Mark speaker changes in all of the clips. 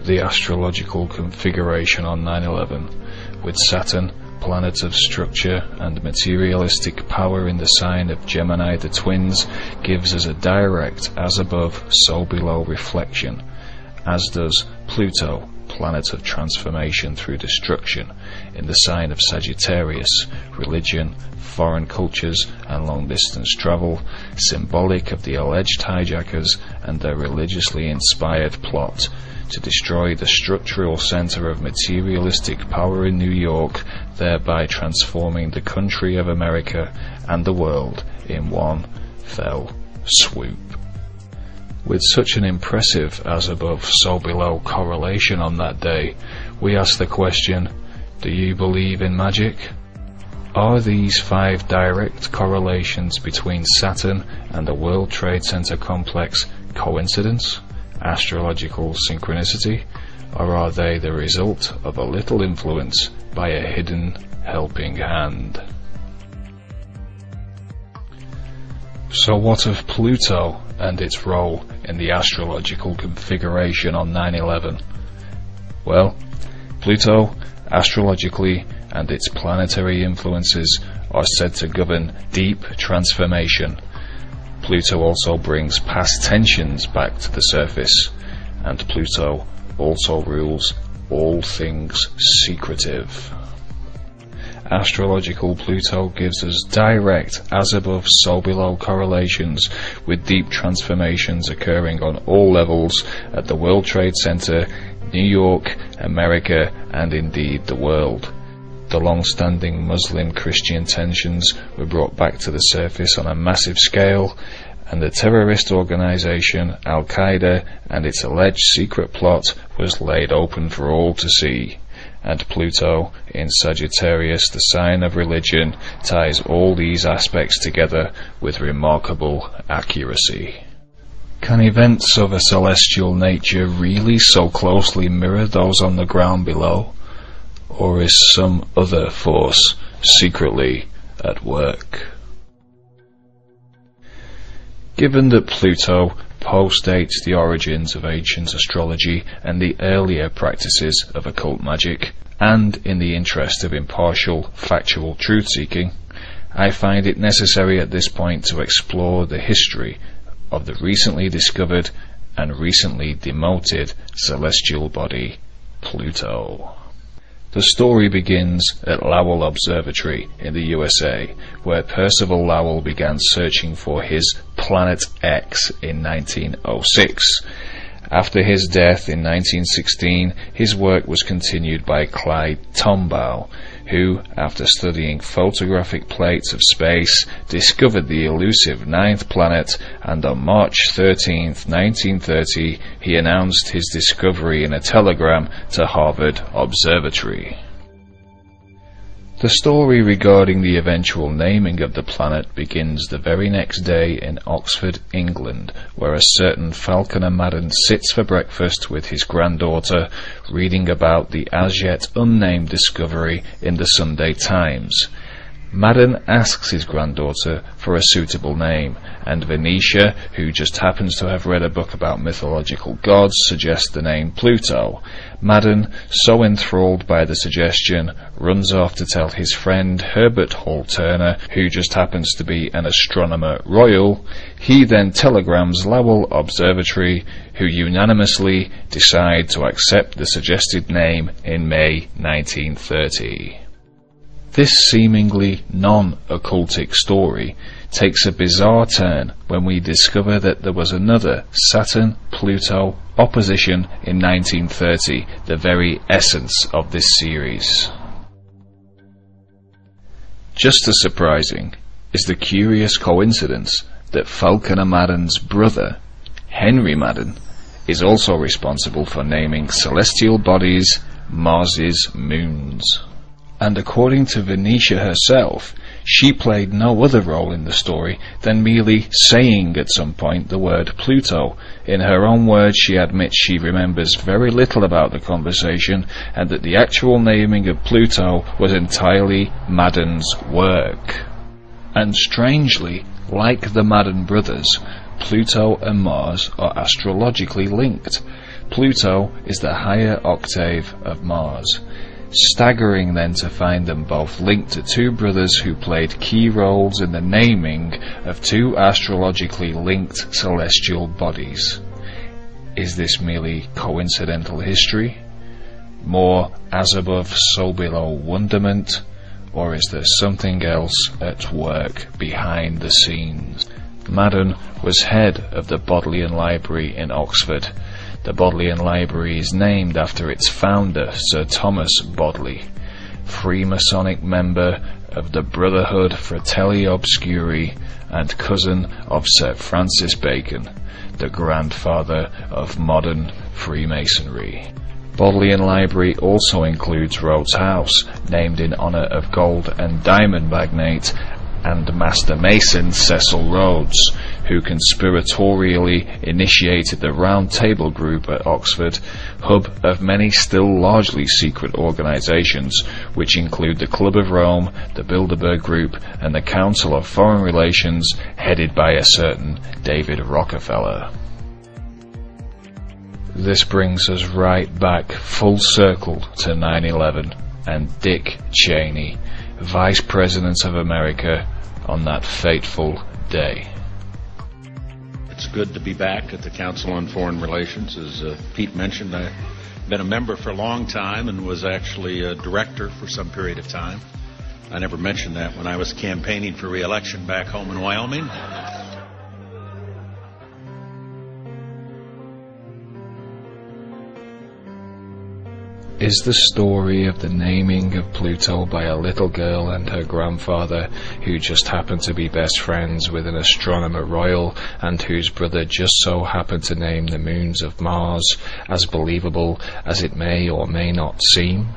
Speaker 1: the astrological configuration on 9/11, with Saturn, planet of structure and materialistic power, in the sign of Gemini, the twins, gives us a direct as above, so below reflection, as does Pluto, planet of transformation through destruction, in the sign of Sagittarius, religion, foreign cultures and long-distance travel, symbolic of the alleged hijackers and their religiously inspired plot to destroy the structural center of materialistic power in New York, thereby transforming the country of America and the world in one fell swoop. With such an impressive as above, so below correlation on that day, we ask the question, do you believe in magic? Are these 5 direct correlations between Saturn and the World Trade Center complex coincidence, astrological synchronicity, or are they the result of a little influence by a hidden helping hand? So what of Pluto and its role in the astrological configuration on 9/11? Well, Pluto, astrologically, and its planetary influences are said to govern deep transformation. Pluto also brings past tensions back to the surface, and Pluto also rules all things secretive. Astrological Pluto gives us direct as above, so below correlations with deep transformations occurring on all levels at the World Trade Center, New York, America, and indeed the world. The long-standing Muslim-Christian tensions were brought back to the surface on a massive scale, and the terrorist organization Al-Qaeda and its alleged secret plot was laid open for all to see. And Pluto, in Sagittarius, the sign of religion, ties all these aspects together with remarkable accuracy. Can events of a celestial nature really so closely mirror those on the ground below? Or is some other force secretly at work? Given that Pluto postdates the origins of ancient astrology and the earlier practices of occult magic, and in the interest of impartial, factual truth-seeking, I find it necessary at this point to explore the history of the recently discovered and recently demoted celestial body, Pluto. The story begins at Lowell Observatory in the USA, where Percival Lowell began searching for his Planet X in 1906. After his death in 1916, his work was continued by Clyde Tombaugh, who, after studying photographic plates of space, discovered the elusive 9th planet, and on March 13, 1930, he announced his discovery in a telegram to Harvard Observatory. The story regarding the eventual naming of the planet begins the very next day in Oxford, England, where a certain Falconer Madden sits for breakfast with his granddaughter, reading about the as yet unnamed discovery in the Sunday Times. Madden asks his granddaughter for a suitable name, and Venetia, who just happens to have read a book about mythological gods, suggests the name Pluto. Madden, so enthralled by the suggestion, runs off to tell his friend Herbert Hall Turner, who just happens to be an astronomer royal. He then telegrams Lowell Observatory, who unanimously decide to accept the suggested name in May 1930. This seemingly non-occultic story takes a bizarre turn when we discover that there was another Saturn-Pluto opposition in 1930, the very essence of this series. Just as surprising is the curious coincidence that Falconer Madden's brother, Henry Madden, is also responsible for naming celestial bodies Mars's moons. And according to Venetia herself, she played no other role in the story than merely saying at some point the word Pluto. In her own words, she admits she remembers very little about the conversation, and that the actual naming of Pluto was entirely Madden's work. And strangely, like the Madden brothers, Pluto and Mars are astrologically linked. Pluto is the higher octave of Mars. Staggering then to find them both linked to two brothers who played key roles in the naming of two astrologically linked celestial bodies. Is this merely coincidental history? More as above, so below wonderment? Or is there something else at work behind the scenes? Madden was head of the Bodleian Library in Oxford. The Bodleian Library is named after its founder, Sir Thomas Bodley, Freemasonic member of the Brotherhood Fratelli Obscuri and cousin of Sir Francis Bacon, the grandfather of modern Freemasonry. Bodleian Library also includes Rhodes House, named in honour of gold and diamond magnate and Master Mason Cecil Rhodes, who conspiratorially initiated the Round Table Group at Oxford, hub of many still largely secret organisations, which include the Club of Rome, the Bilderberg Group, and the Council of Foreign Relations, headed by a certain David Rockefeller. This brings us right back full circle to 9/11 and Dick Cheney, Vice President of America, on that fateful day.
Speaker 2: It's good to be back at the Council on Foreign Relations. As Pete mentioned, I've been a member for a long time and was actually a director for some period of time. I never mentioned that when I was campaigning for re-election back home in Wyoming.
Speaker 1: Is the story of the naming of Pluto by a little girl and her grandfather, who just happened to be best friends with an astronomer royal and whose brother just so happened to name the moons of Mars, as believable as it may or may not seem?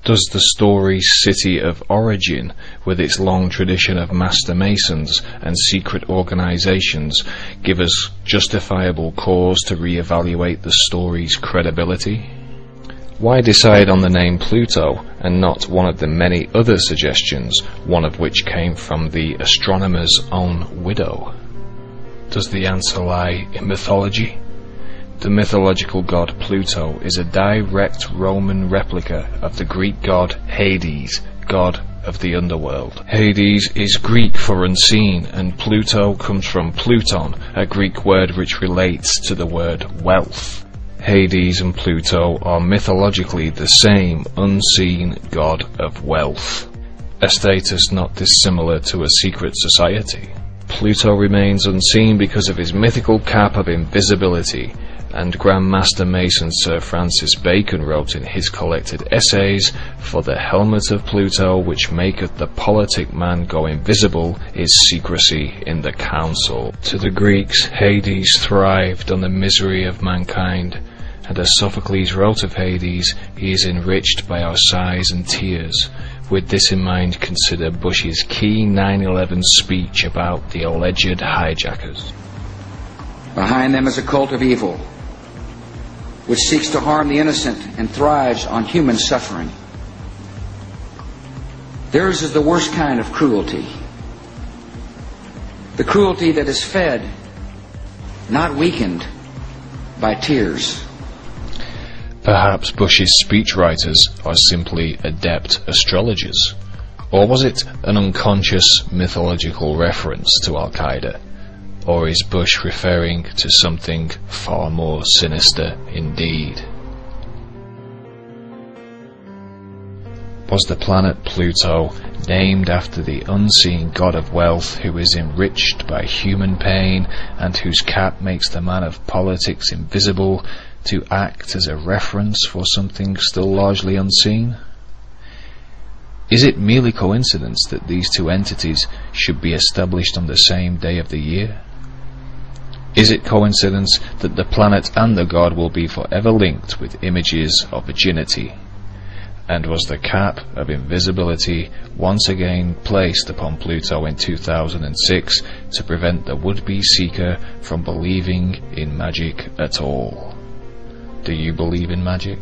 Speaker 1: Does the story's city of origin, with its long tradition of master masons and secret organisations, give us justifiable cause to re-evaluate the story's credibility? Why decide on the name Pluto and not one of the many other suggestions, one of which came from the astronomer's own widow? Does the answer lie in mythology? The mythological god Pluto is a direct Roman replica of the Greek god Hades, god of the underworld. Hades is Greek for unseen, and Pluto comes from Pluton, a Greek word which relates to the word wealth. Hades and Pluto are mythologically the same unseen god of wealth, a status not dissimilar to a secret society. Pluto remains unseen because of his mythical cap of invisibility, and Grand Master Mason Sir Francis Bacon wrote in his collected essays, "For the helmet of Pluto which maketh the politic man go invisible is secrecy in the council." To the Greeks, Hades thrived on the misery of mankind, and as Sophocles wrote of Hades, he is enriched by our sighs and tears. With this in mind, consider Bush's key 9/11 speech about the alleged hijackers.
Speaker 3: Behind them is a cult of evil, which seeks to harm the innocent and thrives on human suffering. Theirs is the worst kind of cruelty. The cruelty that is fed, not weakened, by tears.
Speaker 1: Perhaps Bush's speechwriters are simply adept astrologers, or was it an unconscious mythological reference to Al-Qaeda? Or is Bush referring to something far more sinister indeed? Was the planet Pluto named after the unseen god of wealth who is enriched by human pain and whose cap makes the man of politics invisible, to act as a reference for something still largely unseen? Is it merely coincidence that these two entities should be established on the same day of the year? Is it coincidence that the planet and the god will be forever linked with images of virginity? And was the cap of invisibility once again placed upon Pluto in 2006 to prevent the would-be seeker from believing in magic at all? Do you believe in magic?